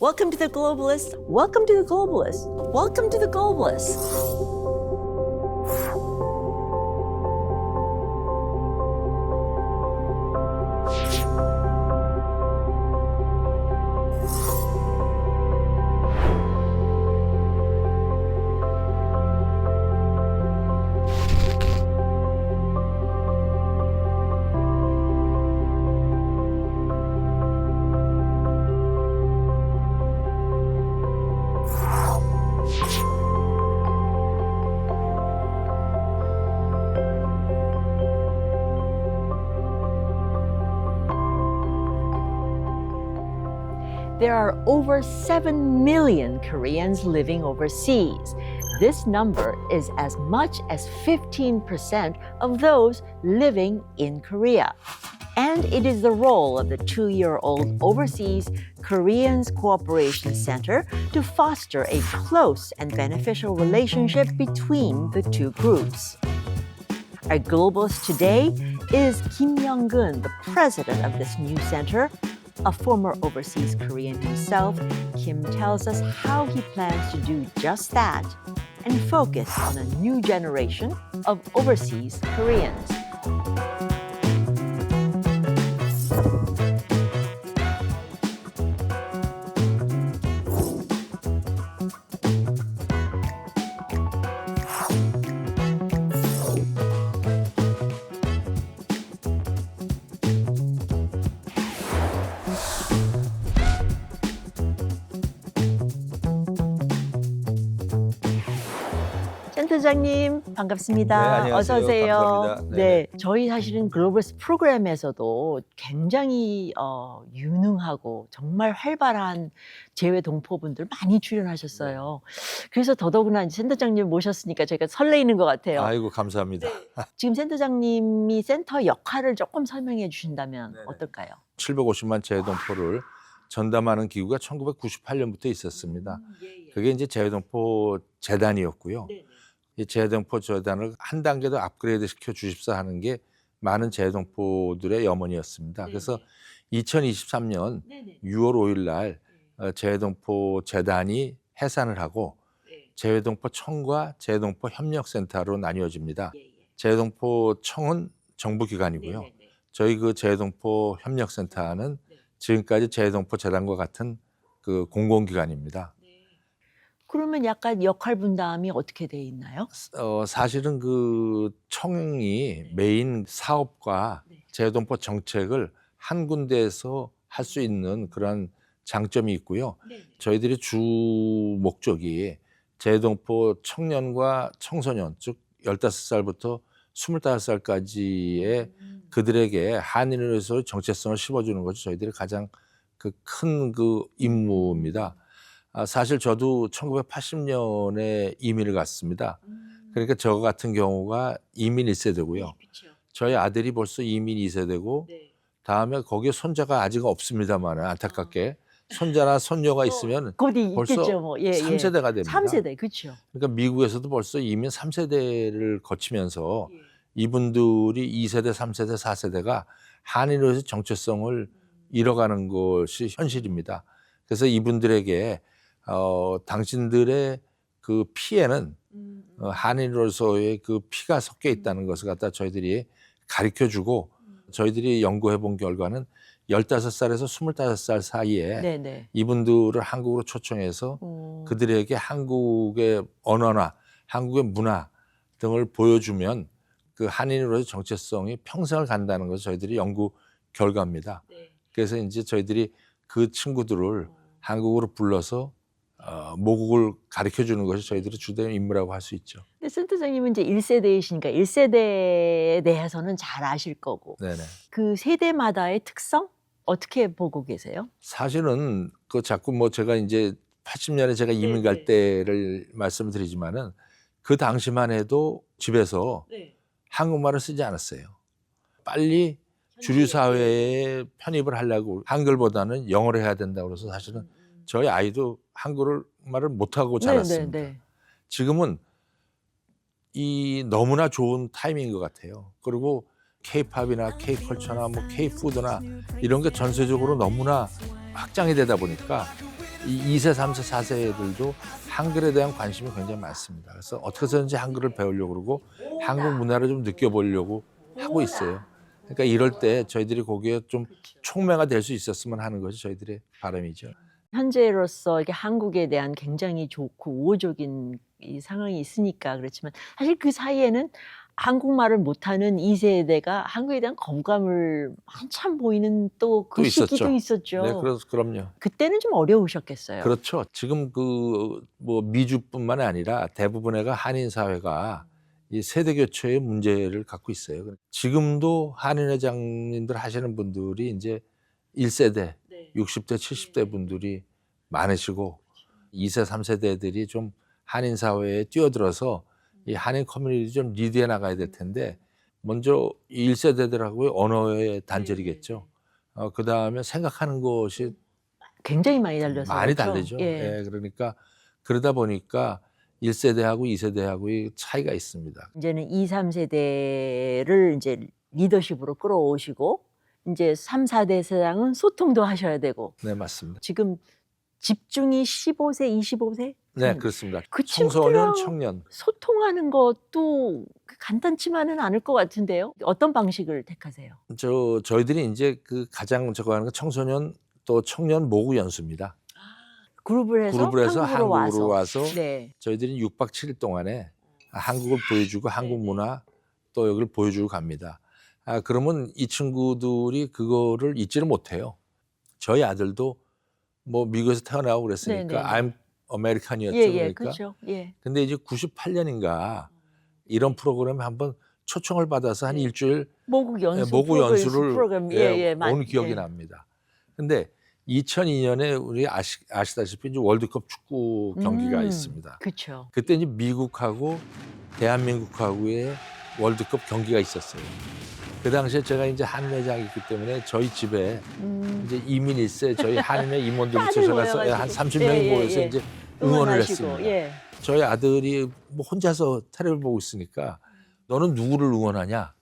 Welcome to the globalists. Welcome to the globalists. Welcome to the globalists. There are over 7 million Koreans living overseas. This number is as much as 15% of those living in Korea. And it is the role of the 2-year-old Overseas Koreans Cooperation Center to foster a close and beneficial relationship between the two groups. Our globalist today is Kim Young-gun, the president of this new center. A former overseas Korean himself, Kim tells us how he plans to do just that and focus on a new generation of overseas Koreans. 센터장님 반갑습니다. 네, 안녕하세요. 어서 오세요. 감사합니다. 네, 저희 사실은 글로벌스 프로그램에서도 굉장히 유능하고 정말 활발한 재외 동포분들 많이 출연하셨어요. 그래서 더더구나 센터장님 모셨으니까 제가 설레이는 것 같아요. 아이고 감사합니다. 지금 센터장님이 센터 역할을 조금 설명해 주신다면 네네. 어떨까요? 750만 재외동포를 전담하는 기구가 1998년부터 있었습니다. 그게 이제 재외동포 재단이었고요. 이 재외동포 재단을 한 단계 더 업그레이드 시켜 주십사 하는 게 많은 재외동포들의 염원이었습니다. 그래서 2023년 6월 5일 날 재외동포 재단이 해산을 하고 재외동포 청과 재외동포 협력센터로 나뉘어집니다. 재외동포 청은 정부기관이고요. 저희 그 재외동포 협력센터는 지금까지 재외동포 재단과 같은 그 공공기관입니다. 그러면 약간 역할 분담이 어떻게 돼 있나요? 사실은 그 청이 메인 사업과 재외동포 정책을 한 군데에서 할 수 있는 그런 장점이 있고요. 저희들이 주 목적이 재외동포 청년과 청소년, 즉 15살부터 25살까지의 그들에게 한인으로서 정체성을 심어주는 것이 저희들의 가장 큰 임무입니다. 사실 저도 1980년에 이민을 갔습니다. 그러니까 저 같은 경우가 이민 1세대고요. 저희 아들이 벌써 이민 2세대고 다음에 거기에 손자가 아직 없습니다만 안타깝게 손자나 손녀가 있으면 곧 벌써 있겠죠, 뭐. 3세대가 됩니다. 3세대, 그렇죠. 그러니까 미국에서도 벌써 이민 3세대를 거치면서 이분들이 2세대, 3세대, 4세대가 한인으로서 정체성을 잃어가는 것이 현실입니다. 그래서 이분들에게 당신들의 그 피에는 한인으로서의 그 피가 섞여 있다는 것을 갖다 저희들이 가르쳐주고 저희들이 연구해 본 결과는 15살에서 25살 사이에 이분들을 한국으로 초청해서 그들에게 한국의 언어나 한국의 문화 등을 보여주면 그 한인으로서의 정체성이 평생을 간다는 것이 저희들이 연구 결과입니다. 그래서 이제 저희들이 그 친구들을 한국으로 불러서 모국을 가르쳐 주는 것이 저희들의 주된 임무라고 할 수 있죠. 근데 센터장님은 이제 1세대이시니까 1세대에 대해서는 잘 아실 거고 네네. 그 세대마다의 특성 어떻게 보고 계세요? 사실은 그 자꾸 뭐 제가 이제 80년에 제가 이민 갈 때를 말씀을 드리지만은 그 당시만 해도 집에서 한국말을 쓰지 않았어요. 빨리 주류 사회에 편입을 하려고 한글보다는 영어를 해야 된다고 그래서 사실은 저희 아이도 한국말을 못하고 자랐습니다. 지금은 이 너무나 좋은 타이밍인 것 같아요. 그리고 K-팝이나 K-컬처나 뭐 K-푸드나 이런 게 전세적으로 너무나 확장이 되다 보니까 이 2세, 3세, 4세들도 한글에 대한 관심이 굉장히 많습니다. 그래서 어떻게 해서든지 한글을 배우려고 그러고 한국 문화를 좀 느껴보려고 하고 있어요. 그러니까 이럴 때 저희들이 거기에 좀 촉매가 될 수 있었으면 하는 것이 저희들의 바람이죠. 현재로서 이게 한국에 대한 굉장히 좋고 우호적인 이 상황이 있으니까 그렇지만 사실 그 사이에는 한국말을 못하는 2세대가 한국에 대한 거부감을 한참 보이는 또 그 또 있었죠. 시기도 있었죠. 네, 그럼요. 그때는 좀 어려우셨겠어요. 그렇죠. 지금 그 뭐 미주뿐만 아니라 대부분의 한인 사회가 이 세대 교체의 문제를 갖고 있어요. 지금도 한인 회장님들 하시는 분들이 이제 1세대, 60대, 70대 분들이 많으시고 2세, 3세대들이 좀 한인 사회에 뛰어들어서 이 한인 커뮤니티 좀 리드해 나가야 될 텐데 먼저 1세대들하고의 언어의 단절이겠죠. 그다음에 생각하는 것이 굉장히 많이 달려서 많이 그렇죠? 다르죠. 예. 예, 그러니까 그러다 보니까 1세대하고 2세대하고의 차이가 있습니다. 이제는 2, 3세대를 이제 리더십으로 끌어오시고 이제 3, 4대 세상은 소통도 하셔야 되고 네, 맞습니다. 지금 집중이 15세, 25세? 네, 그렇습니다. 그 청소년, 친구들이랑 청년. 소통하는 것도 간단치만은 않을 것 같은데요. 어떤 방식을 택하세요? 저희들이 이제 그 가장 저거 하는 건 청소년 또 청년 모국 연수입니다. 그룹을 해서 그룹을 해서 한국으로 와서 네. 저희들이 6박 7일 동안에 한국을 보여주고 한국 문화 또 여기를 보여주고 갑니다. 그러면 이 친구들이 그거를 잊지를 못해요. 저희 아들도 뭐 미국에서 태어나고 그랬으니까 네네네. I'm American이었죠. 예, 예, 그러니까. 그렇죠. 예. 근데 이제 98년인가 이런 프로그램에 한번 초청을 받아서 한 일주일 모국 연수 모국 연수를 프로그램 온 기억이 납니다. 근데 2002년에 우리 아시다시피 이제 월드컵 축구 경기가 있습니다. 그렇죠. 그때 이제 미국하고 대한민국하고의 월드컵 경기가 있었어요. 그 당시에 제가 이제 한인 회장이기 때문에 저희 집에 이제 이민 1세 저희 한인회 임원들이 다들 초청해서 모여가지고. 한 30명이 예, 예, 모여서 예. 이제 응원을 응원하시고, 했습니다. 예. 저희 아들이 뭐 혼자서 텔레비를 보고 있으니까 너는 누구를 응원하냐?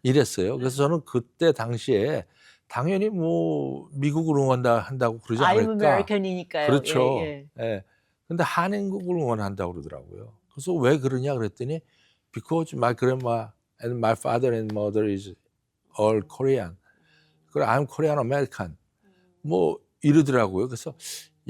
이랬어요. 그래서 저는 그때 당시에 당연히 뭐 미국을 한다고 그러지 I'm 않을까. American이니까요. 그렇죠. 예, 예. 예. 근데 한인국을 응원한다고 그러더라고요. 그래서 왜 그러냐 그랬더니 because my grandma and my father and mother is all Korean. 그래 I'm Korean American. 뭐 이러더라고요. 그래서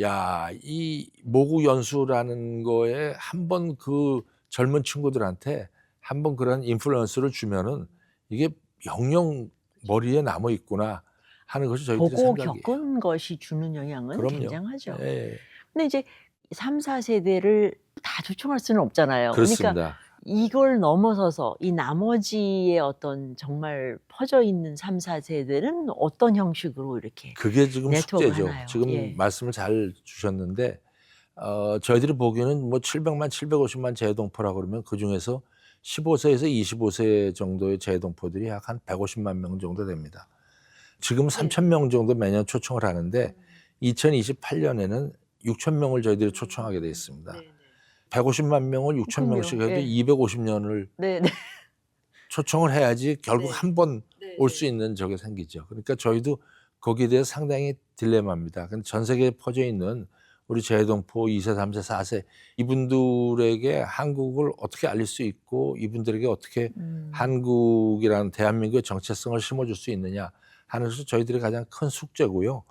야, 이 모국 연수라는 거에 한번 그 젊은 친구들한테 한번 그런 인플루언스를 주면은 이게 영영 머리에 남아 있구나 하는 것이 저희들의 보고 생각이에요. 겪은 것이 주는 영향은 그럼요. 굉장하죠. 예, 근데 이제 3, 4세대를 다 초청할 수는 없잖아요. 그러니까 그렇습니다. 이걸 넘어서서 이 나머지의 어떤 정말 퍼져 있는 3, 4세대는 어떤 형식으로 이렇게 그게 지금 네트워크를 숙제죠. 하나요? 지금 예. 말씀을 잘 주셨는데 저희들이 보기에는 뭐 700만, 750만 재동포라고 그러면 그중에서 15세에서 25세 정도의 재동포들이 약 한 150만 명 정도 됩니다. 지금 3,000명 정도 매년 초청을 하는데 2028년에는 6,000명을 저희들이 초청하게 돼 있습니다. 150만 명을 6,000명씩 해도 예. 250년을 네, 네. 초청을 해야지 결국 네. 한 번 네, 올 네. 수 있는 적이 생기죠. 그러니까 저희도 거기에 대해서 상당히 딜레마입니다. 근데 전 세계에 퍼져 있는 우리 재동포 2세, 3세, 4세 이분들에게 한국을 어떻게 알릴 수 있고 이분들에게 어떻게 한국이라는 대한민국의 정체성을 심어줄 수 있느냐 하는 것이 저희들의 가장 큰 숙제고요.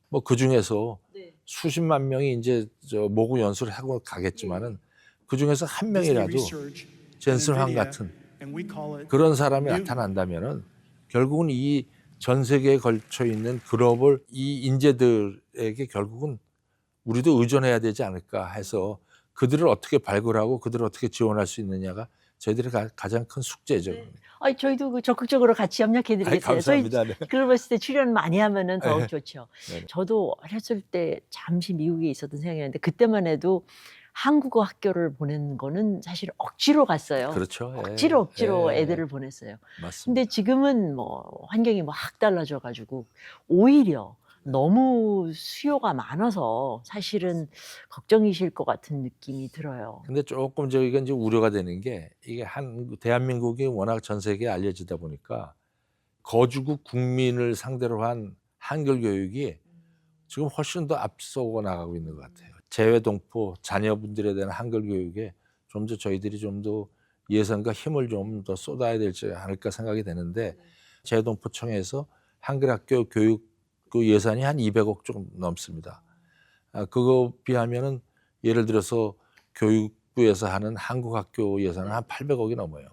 뭐 그중에서 네. 수십만 명이 이제 모국 연수를 하고 가겠지만은 그중에서 한 명이라도 젠슨 황 같은 그런 사람이 나타난다면은 결국은 이 전 세계에 걸쳐 있는 글로벌 이 인재들에게 결국은 우리도 의존해야 되지 않을까 해서 그들을 어떻게 발굴하고 그들을 어떻게 지원할 수 있느냐가 저희들의 가장 큰 숙제죠. 아니, 저희도 그 적극적으로 같이 협력해 드리겠어요. 감사합니다. 네. 글로벌시대 출연 많이 하면은 더욱 네. 좋죠. 네. 저도 어렸을 때 잠시 미국에 있었던 생각이 나는데 그때만 해도 한국어 학교를 보내는 거는 사실 억지로 갔어요. 그렇죠. 예. 억지로 예. 애들을 보냈어요. 맞습니다. 근데 지금은 뭐 환경이 뭐 확 달라져 가지고 오히려 너무 수요가 많아서 사실은 걱정이실 것 같은 느낌이 들어요. 근데 조금 저희가 이제 우려가 되는 게 이게 대한민국이 워낙 전 세계에 알려지다 보니까 거주국 국민을 상대로 한 한글 교육이 지금 훨씬 더 앞서고 나가고 있는 것 같아요. 재외동포 자녀분들에 대한 한글 교육에 좀 더 저희들이 좀 더 예산과 힘을 좀 더 쏟아야 되지 않을까 생각이 되는데 재외동포청에서 한글학교 교육 그 예산이 한 200억 조금 넘습니다. 그거 비하면은 예를 들어서 교육부에서 하는 한국학교 예산은 한 800억이 넘어요.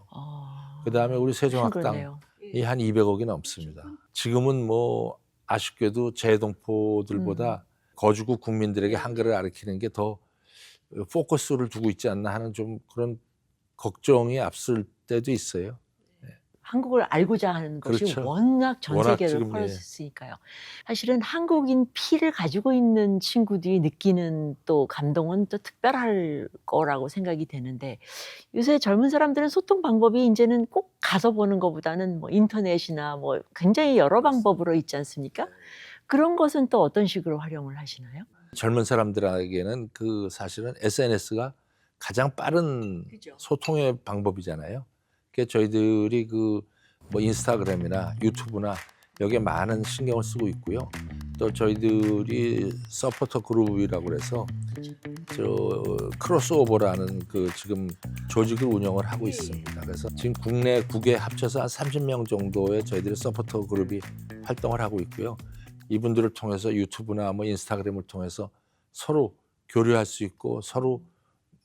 그다음에 우리 세종학당이 한 200억이 넘습니다. 지금은 뭐 아쉽게도 재외동포들보다 거주국 국민들에게 한글을 가르치는 게 더 포커스를 두고 있지 않나 하는 좀 그런 걱정이 앞설 때도 있어요. 한국을 알고자 하는 것이 그렇죠. 워낙 전 워낙 세계로 지금, 퍼졌으니까요. 사실은 한국인 피를 가지고 있는 친구들이 느끼는 또 감동은 또 특별할 거라고 생각이 되는데 요새 젊은 사람들은 소통 방법이 이제는 꼭 가서 보는 것보다는 뭐 인터넷이나 뭐 굉장히 여러 방법으로 있지 않습니까? 그런 것은 또 어떤 식으로 활용을 하시나요? 젊은 사람들에게는 그 사실은 SNS가 가장 빠른 소통의 방법이잖아요. 그게 저희들이 그 뭐 인스타그램이나 유튜브나 여기에 많은 신경을 쓰고 있고요. 또 저희들이 서포터 그룹이라고 그래서 저 크로스오버라는 그 지금 조직을 운영을 하고 있습니다. 그래서 지금 국내 9개 합쳐서 한 30명 정도의 저희들의 서포터 그룹이 활동을 하고 있고요. 이분들을 통해서 유튜브나 뭐 인스타그램을 통해서 서로 교류할 수 있고 서로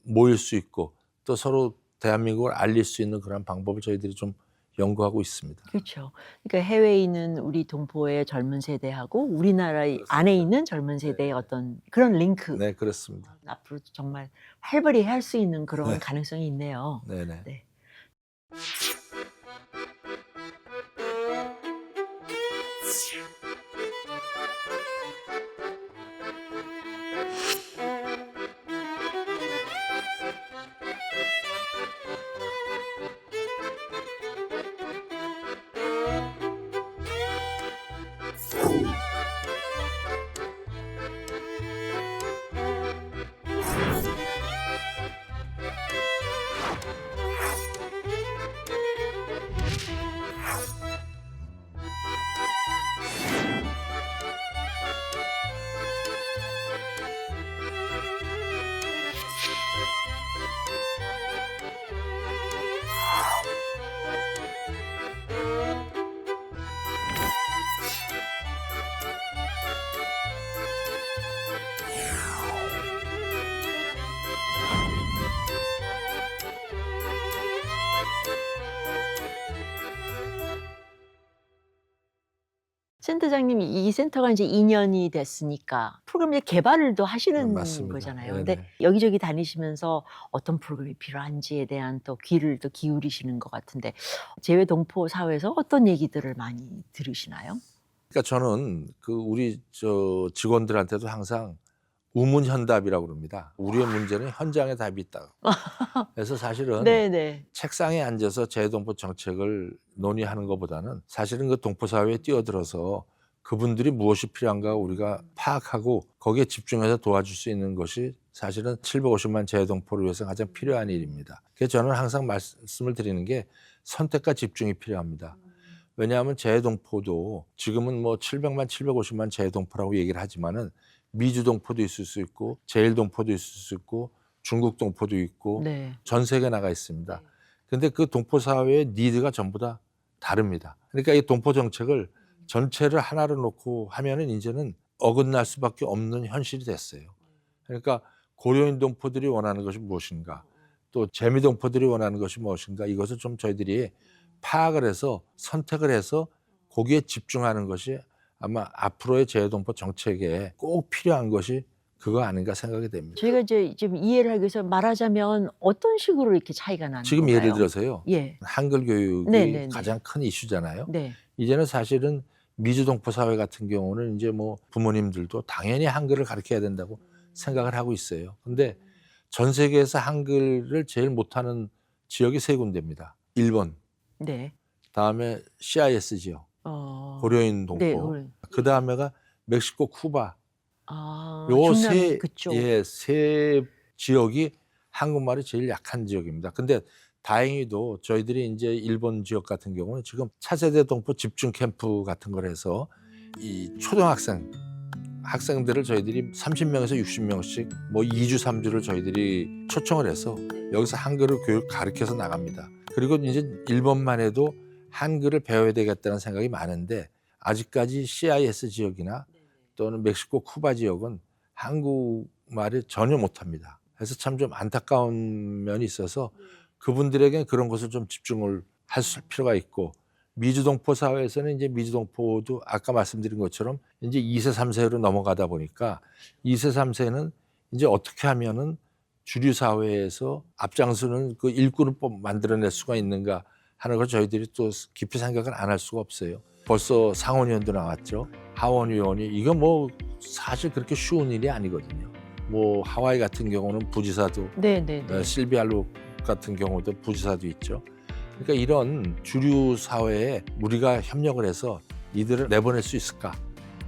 모일 수 있고 또 서로 대한민국을 알릴 수 있는 그런 방법을 저희들이 좀 연구하고 있습니다. 그렇죠. 그러니까 해외에 있는 우리 동포의 젊은 세대하고 우리나라 안에 있는 젊은 세대의 어떤 그런 링크. 네, 그렇습니다. 앞으로 정말 활발히 할 수 있는 그런 가능성이 있네요. 네네. 네. 센터장님 이 센터가 이제 2년이 됐으니까 프로그램 개발을 또 하시는 맞습니다. 거잖아요. 네네. 근데 여기저기 다니시면서 어떤 프로그램이 필요한지에 대한 또 귀를 또 기울이시는 것 같은데 재외 동포 사회에서 어떤 얘기들을 많이 들으시나요? 그러니까 저는 그 우리 저 직원들한테도 항상 우문현답이라고 그럽니다. 우리의 문제는 현장에 답이 있다. 그래서 사실은 네네. 책상에 앉아서 재외동포 정책을 논의하는 것보다는 사실은 그 동포 사회에 뛰어들어서 그분들이 무엇이 필요한가 우리가 파악하고 거기에 집중해서 도와줄 수 있는 것이 사실은 750만 재외동포를 위해서 가장 필요한 일입니다. 그래서 저는 항상 말씀을 드리는 게 선택과 집중이 필요합니다. 왜냐하면 재외동포도 지금은 뭐 700만, 750만 재외동포라고 얘기를 하지만은 미주동포도 있을 수 있고 제일동포도 있을 수 있고 중국동포도 있고 네. 전 세계에 나가 있습니다. 그런데 그 동포 사회의 니드가 전부 다 다릅니다. 그러니까 이 동포 정책을 전체를 하나로 놓고 하면은 이제는 어긋날 수밖에 없는 현실이 됐어요. 그러니까 고려인 동포들이 원하는 것이 무엇인가, 또 재미 동포들이 원하는 것이 무엇인가, 이것을 좀 저희들이 파악을 해서 선택을 해서 거기에 집중하는 것이 아마 앞으로의 재외동포 정책에 꼭 필요한 것이 그거 아닌가 생각이 됩니다. 저희가 이제 좀 이해를 하기 위해서 말하자면 어떤 식으로 이렇게 차이가 나는 지금 건가요? 예를 들어서요. 예. 한글 교육이 네네네. 가장 큰 이슈잖아요. 네. 이제는 사실은 미주동포 사회 같은 경우는 이제 뭐 부모님들도 당연히 한글을 가르쳐야 된다고 생각을 하고 있어요. 근데 전 세계에서 한글을 제일 못하는 지역이 세 군데입니다. 일본, 네. 다음에 CIS 지역, 고려인 동포, 네. 그 다음에가 멕시코, 쿠바. 아, 요 중남 그쪽. 세 지역이 한국말이 제일 약한 지역입니다. 근데 다행히도 저희들이 이제 일본 지역 같은 경우는 지금 차세대 동포 집중 캠프 같은 걸 해서 이 초등학생 학생들을 저희들이 30명에서 60명씩 뭐 2주 3주를 저희들이 초청을 해서 여기서 한글을 교육 가르쳐서 나갑니다. 그리고 이제 일본만 해도 한글을 배워야 되겠다는 생각이 많은데 아직까지 CIS 지역이나 또는 멕시코 쿠바 지역은 한국말을 전혀 못합니다. 그래서 참 좀 안타까운 면이 있어서 그분들에게 그런 것을 좀 집중을 할 필요가 있고, 미주동포 사회에서는 이제 미주동포도 아까 말씀드린 것처럼 이제 2세, 3세로 넘어가다 보니까 2세, 3세는 이제 어떻게 하면은 주류 사회에서 앞장서는 그 일꾼을 만들어낼 수가 있는가 하는 걸 저희들이 또 깊이 생각을 안 할 수가 없어요. 벌써 상원의원도 나왔죠. 하원의원이 이거 뭐 사실 그렇게 쉬운 일이 아니거든요. 뭐 하와이 같은 경우는 부지사도, 실비알로 같은 경우도 부지사도 있죠. 그러니까 이런 주류 사회에 우리가 협력을 해서 이들을 내보낼 수 있을까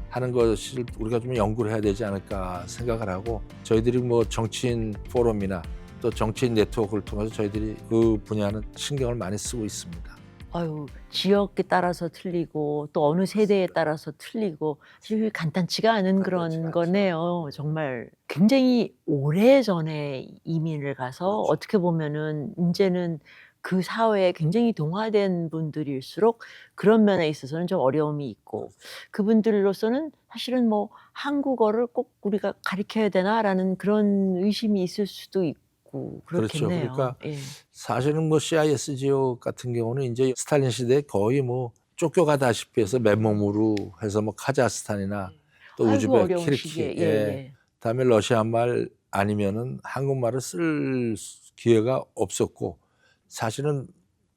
하는 것을 우리가 좀 연구를 해야 되지 않을까 생각을 하고, 저희들이 뭐 정치인 포럼이나 또 정치인 네트워크를 통해서 저희들이 그 분야는 신경을 많이 쓰고 있습니다. 아유, 지역에 따라서 틀리고 또 어느 세대에 따라서 틀리고 사실 간단치가 않은 그런 거네요. 정말 굉장히 오래전에 이민을 가서 그렇죠. 어떻게 보면은 이제는 그 사회에 굉장히 동화된 분들일수록 그런 면에 있어서는 좀 어려움이 있고, 그분들로서는 사실은 뭐 한국어를 꼭 우리가 가르쳐야 되나라는 그런 의심이 있을 수도 있고 그렇죠. 그렇겠네요. 그러니까 예. 사실은 뭐 CIS 지역 같은 경우는 이제 스탈린 시대에 거의 뭐 쫓겨가다시피 해서 맨몸으로 해서 뭐 카자흐스탄이나 또 아이고, 우즈베, 어려운 키르키, 시기에. 예. 그다음에 러시아 말 아니면은 한국말을 쓸 기회가 없었고, 사실은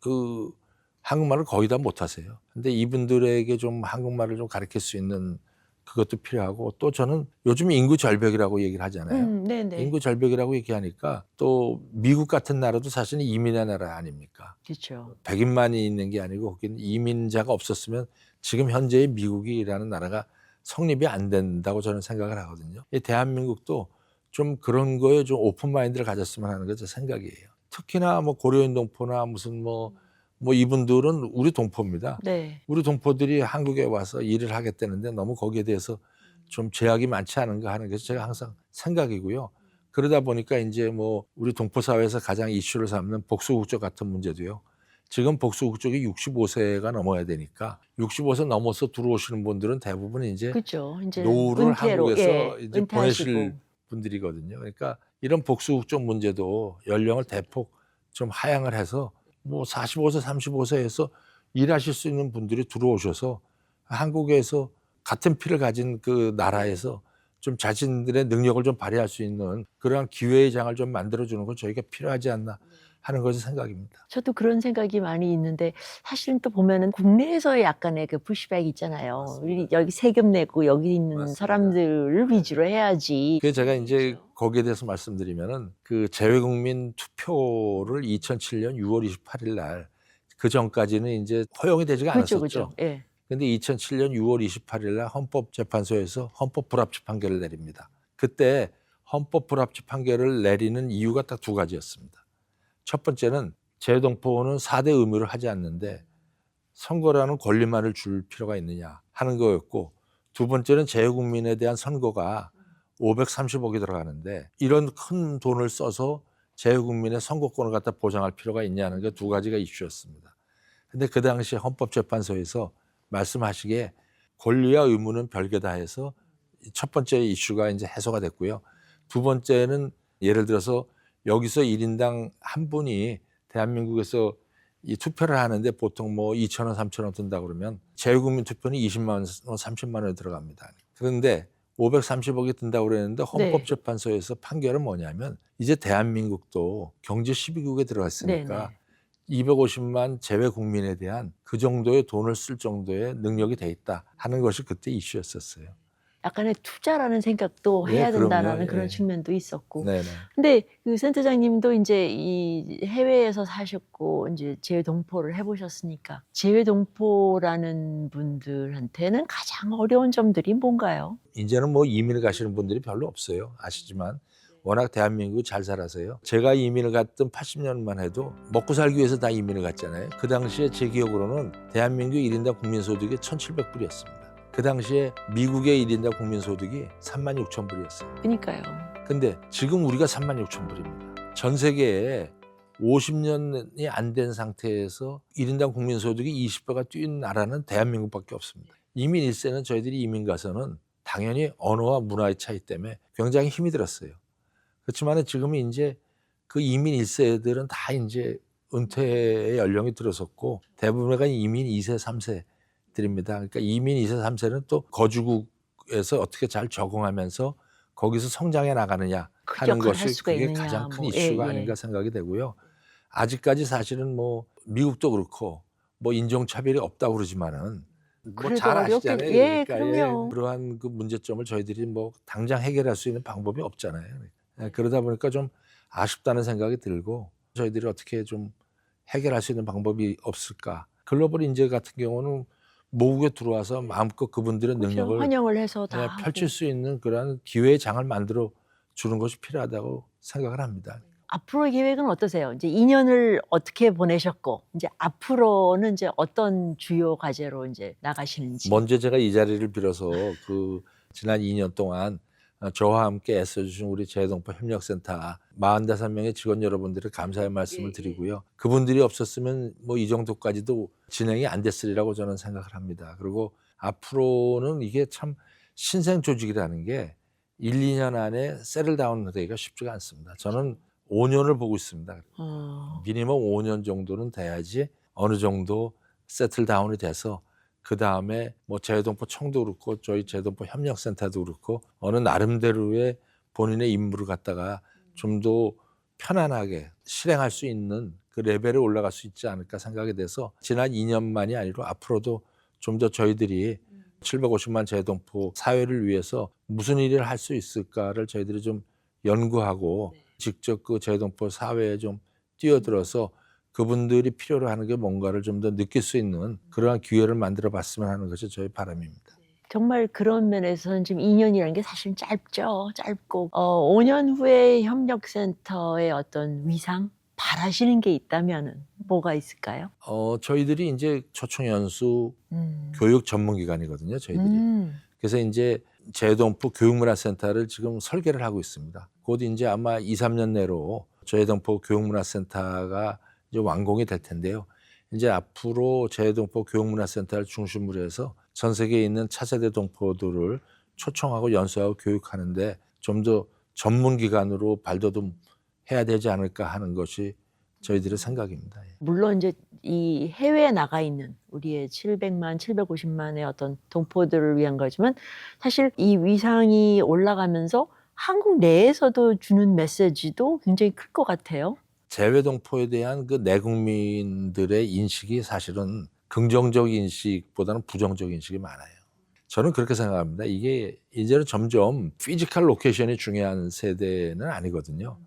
그 한국말을 거의 다 못하세요. 근데 이분들에게 좀 한국말을 좀 가르칠 수 있는 그것도 필요하고, 또 저는 요즘 인구 절벽이라고 얘기를 하잖아요. 네네. 인구 절벽이라고 얘기하니까 또 미국 같은 나라도 사실은 이민의 나라 아닙니까? 그렇죠. 백인만이 있는 게 아니고 거기는 이민자가 없었으면 지금 현재의 미국이라는 나라가 성립이 안 된다고 저는 생각을 하거든요. 이 대한민국도 좀 그런 거에 좀 오픈 마인드를 가졌으면 하는 게 제 생각이에요. 특히나 뭐 고려인 동포나 무슨 뭐 이분들은 우리 동포입니다. 네. 우리 동포들이 한국에 와서 일을 하겠다는데 너무 거기에 대해서 좀 제약이 많지 않은가 하는 게 제가 항상 생각이고요. 그러다 보니까 이제 뭐 우리 동포 사회에서 가장 이슈를 삼는 복수국적 같은 문제도요. 지금 복수국적이 65세가 넘어야 되니까 65세 넘어서 들어오시는 분들은 대부분 이제 그렇죠. 이제 노후를 은퇴로, 한국에서 이제 은퇴하시고. 보내실 분들이거든요. 그러니까 이런 복수국적 문제도 연령을 대폭 좀 하향을 해서 뭐 45세, 35세에서 일하실 수 있는 분들이 들어오셔서 한국에서 같은 피를 가진 그 나라에서 좀 자신들의 능력을 좀 발휘할 수 있는 그러한 기회의 장을 좀 만들어주는 건 저희가 필요하지 않나 하는 것이 생각입니다. 저도 그런 생각이 많이 있는데, 사실은 또 보면은 국내에서의 약간의 그 푸시백이 있잖아요. 우리 여기 세금 내고 여기 있는 맞습니다. 사람들을 위주로 해야지. 그래서 제가 이제 거기에 대해서 말씀드리면은 그 재외국민 투표를 2007년 6월 28일 날, 그 전까지는 이제 허용이 되지가 않았었죠. 그렇죠. 예. 근데 2007년 6월 28일 날 헌법재판소에서 헌법 불합치 판결을 내립니다. 그때 헌법 불합치 판결을 내리는 이유가 딱 두 가지였습니다. 첫 번째는 재외동포는 4대 의무를 하지 않는데 선거라는 권리만을 줄 필요가 있느냐 하는 거였고, 두 번째는 재외국민에 대한 선거가 530억이 들어가는데 이런 큰 돈을 써서 재외국민의 선거권을 갖다 보장할 필요가 있냐는 게 두 가지가 이슈였습니다. 근데 그 당시 헌법재판소에서 말씀하시기에 권리와 의무는 별개다 해서 첫 번째 이슈가 이제 해소가 됐고요. 두 번째는 예를 들어서 여기서 1인당 한 분이 대한민국에서 이 투표를 하는데 보통 뭐 2,000원, 3,000원 든다 그러면 재외국민 투표는 20만 원, 30만 원이 들어갑니다. 그런데 530억이 든다고 그랬는데 헌법재판소에서 판결은 뭐냐면 이제 대한민국도 경제 12국에 들어갔으니까 250만 재외 국민에 대한 그 정도의 돈을 쓸 정도의 능력이 돼 있다 하는 것이 그때 이슈였었어요. 약간의 투자라는 생각도 예, 해야 된다라는 그럼요. 그런 예. 측면도 있었고. 네네. 근데 그 센터장님도 이제 이 해외에서 사셨고 이제 재외동포를 해보셨으니까 재외동포라는 분들한테는 가장 어려운 점들이 뭔가요? 이제는 뭐 이민을 가시는 분들이 별로 없어요. 아시지만 워낙 대한민국이 잘 살아서요. 제가 이민을 갔던 80년만 해도 먹고 살기 위해서 다 이민을 갔잖아요. 그 당시에 제 기억으로는 대한민국 1인당 국민소득이 1,700불이었습니다. 그 당시에 미국의 1인당 국민소득이 36,000불이었어요. 그러니까요. 근데 지금 우리가 36,000불입니다. 전 세계에 50년이 안 된 상태에서 1인당 국민소득이 20배가 뛴 나라는 대한민국밖에 없습니다. 이민 1세는 저희들이 이민 가서는 당연히 언어와 문화의 차이 때문에 굉장히 힘이 들었어요. 그렇지만 지금은 이제 그 이민 1세들은 다 이제 은퇴의 연령이 들어섰고 대부분가 이민 2세, 3세들입니다. 그러니까 이민 2세, 3세는 또 거주국에서 어떻게 잘 적응하면서 거기서 성장해 나가느냐 하는 것이 그게 가장 큰 이슈가 아닌가 생각이 되고요. 아직까지 사실은 뭐 미국도 그렇고 뭐 인종차별이 없다고 그러지만은 뭐 잘 아시잖아요. 예, 그러니까 그러한 그 문제점을 저희들이 뭐 당장 해결할 수 있는 방법이 없잖아요. 그러다 보니까 좀 아쉽다는 생각이 들고 저희들이 어떻게 좀 해결할 수 있는 방법이 없을까. 글로벌 인재 같은 경우는 모국에 들어와서 마음껏 그분들의 능력을 환영을 해서 다 펼칠 수 있는 그런 기회의 장을 만들어 주는 것이 필요하다고 생각을 합니다. 앞으로의 계획은 어떠세요? 이제 2년을 어떻게 보내셨고 이제 앞으로는 이제 어떤 주요 과제로 이제 나가시는지. 먼저 제가 이 자리를 빌어서 그 지난 2년 동안 저와 함께 애써주신 우리 재동포 협력센터 45명의 직원 여러분들의 감사의 말씀을 드리고요. 그분들이 없었으면 뭐 이 정도까지도 진행이 안 됐으리라고 저는 생각을 합니다. 그리고 앞으로는 이게 참 신생 조직이라는 게 1, 2년 안에 세틀다운 되기가 쉽지가 않습니다. 저는 5년을 보고 있습니다. 미니멈 5년 정도는 돼야지 어느 정도 세틀다운이 돼서 그 다음에 뭐 재동포 청도 그렇고 저희 재동포 협력센터도 그렇고 어느 나름대로의 본인의 임무를 갖다가 좀 더 편안하게 실행할 수 있는 그 레벨에 올라갈 수 있지 않을까 생각이 돼서 지난 2년만이 아니라 앞으로도 좀 더 저희들이 750만 재동포 사회를 위해서 무슨 일을 할 수 있을까를 저희들이 좀 연구하고 직접 그 재동포 사회에 좀 뛰어들어서 그분들이 필요로 하는 게 뭔가를 좀 더 느낄 수 있는 그러한 기회를 만들어 봤으면 하는 것이 저희 바람입니다. 정말 그런 면에서는 지금 2년이라는 게 사실 짧죠. 짧고 5년 후에 협력센터의 어떤 위상 바라시는 게 있다면은 뭐가 있을까요? 저희들이 이제 초청연수 교육 전문기관이거든요. 저희들이. 그래서 이제 재동포 교육문화센터를 지금 설계를 하고 있습니다. 곧 이제 아마 2, 3년 내로 재동포 교육문화센터가 이제 완공이 될 텐데요. 이제 앞으로 재동포 교육문화센터를 중심으로 해서 전 세계에 있는 차세대 동포들을 초청하고 연수하고 교육하는데 좀 더 전문기관으로 발돋움해야 되지 않을까 하는 것이 저희들의 생각입니다. 물론 이제 이 해외에 나가 있는 우리의 700만, 750만의 어떤 동포들을 위한 거지만 사실 이 위상이 올라가면서 한국 내에서도 주는 메시지도 굉장히 클 것 같아요. 재외동포에 대한 그 내국민들의 인식이 사실은 긍정적 인식보다는 부정적 인식이 많아요. 저는 그렇게 생각합니다. 이게 이제는 점점 피지컬 로케이션이 중요한 세대는 아니거든요.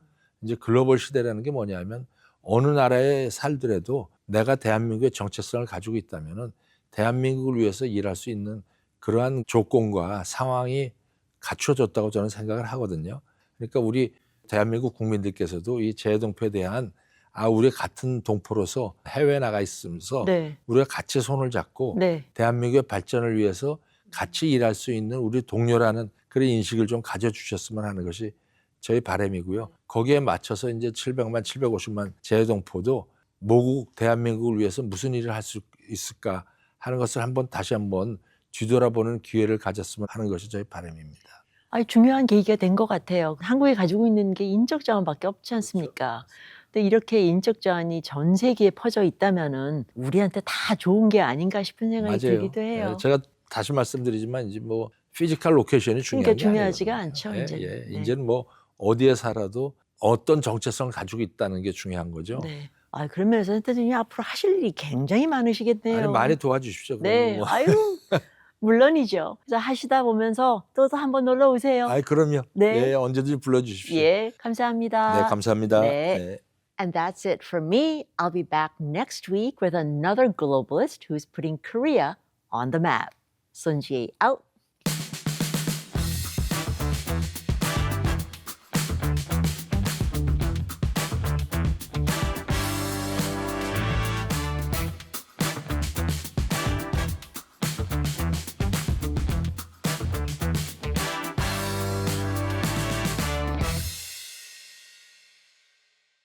이제 글로벌 시대라는 게 뭐냐면 어느 나라에 살더라도 내가 대한민국의 정체성을 가지고 있다면은 대한민국을 위해서 일할 수 있는 그러한 조건과 상황이 갖춰졌다고 저는 생각을 하거든요. 그러니까 우리 대한민국 국민들께서도 이 재외동포에 대한 우리 같은 동포로서 해외에 나가 있으면서 우리가 같이 손을 잡고 대한민국의 발전을 위해서 같이 일할 수 있는 우리 동료라는 그런 인식을 좀 가져주셨으면 하는 것이 저희 바람이고요. 거기에 맞춰서 이제 700만, 750만 재외동포도 모국 대한민국을 위해서 무슨 일을 할 수 있을까 하는 것을 다시 한번 뒤돌아보는 기회를 가졌으면 하는 것이 저희 바람입니다. 중요한 계기가 된 것 같아요. 한국이 가지고 있는 게 인적 자원밖에 없지 않습니까? 근데 이렇게 인적 자원이 전 세계에 퍼져 있다면은 우리한테 다 좋은 게 아닌가 싶은 생각이 들기도 해요. 제가 다시 말씀드리지만 이제 뭐 피지컬 로케이션이 중요한 게 중요하지가 않죠. 이제는 뭐 어디에 살아도 어떤 정체성을 가지고 있다는 게 중요한 거죠. 그런 면에서 센터장님 앞으로 하실 일이 굉장히 많으시겠네요. 많이 도와주십시오. 뭐. 물론이죠. 그래서 하시다 보면서 또 한번 놀러 오세요. 그럼요. 언제든지 불러주십시오. 감사합니다. 감사합니다. And that's it from me. I'll be back next week with another globalist who's putting Korea on the map. Sun Ji out.